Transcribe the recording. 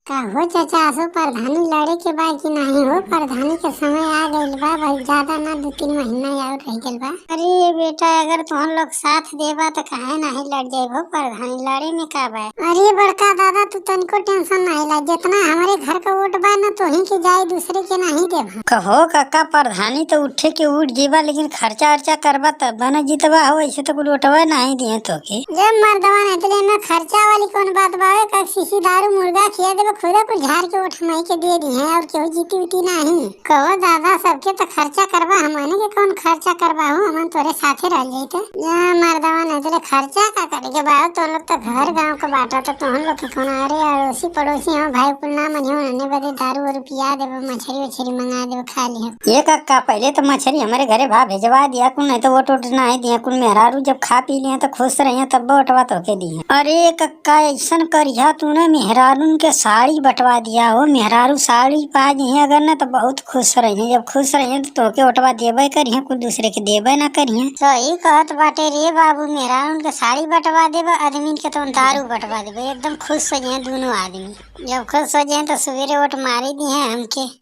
का हो चाचा, असो प्रधानी लड़े के बा कि नहीं हो? प्रधानी के समय आ गइल बा भाई, ज्यादा ना 2-3 महीना और रह गइल बा। अरे बेटा, अगर तुम लोग साथ देबा तो काहे नहीं लड़ जाइबो? प्रधानी लड़े में का बा? अरे बड़का दादा, तू तनको टेंशन नहीं ला, जितना हमारे घर का वोट बा ना तो ही के जाए, दूसरे के नहीं देबा। कहो काका, प्रधानी तो उठे के उठ जीवा, लेकिन खर्चा अर्चा करबा तब न जीतबा हो। ऐसे तो कुल वोटवा नहीं दिए तो के। जब मर्दवा नहीं तो में खर्चा वाली कौन बात बा? का सीसी दारू मुर्गा खिया देबो, खुदा कुछ झाड़ के वोट नहीं के दे दी है और केहू जीती उती नहीं। कहो दादा, सबके तो खर्चा करबा, हमने के कौन खर्चा करबा हो? हमन तोरे साथे रह जाते। मर्दवा नहीं तो खर्चा का करे के बा? तो लोग तो घर गांव का बाटा, तो तुम लोग के कौन? अरे अड़ोसी पड़ोसी हम भाई कुल ना मनियो, ने बदे दारू वारू पिया देबो, मछली उछली मंगा देबो, खा लियो। ये काका, पहले तो मछली हमारे घरे भा भेजवा दिया कुल, नहीं तो वोट वोट नहीं दिया कुल। मेहरारू जब खा पी लिया तो खुश रहिए, तब वोटवा तो के दिए। अरे कक्का, ऐसा करिया तूने मेहरारू के साड़ी बटवा दिया हो। मेहरारू साड़ी पा दी अगर ना तो बहुत खुश रहिए। जब खुश रहिए तो तोके वोटवा देबे करिए, कुछ दूसरे के देबे ना करिए। सही कहत बाटे रे बाबू, मेहरारू के साड़ी बटवा देबे, आदमी के तो दारू बटवा देबे, एकदम खुश हो जाए दोनों आदमी। जब खुश हो जाए तो सवेरे वोट मारी दी है हमके।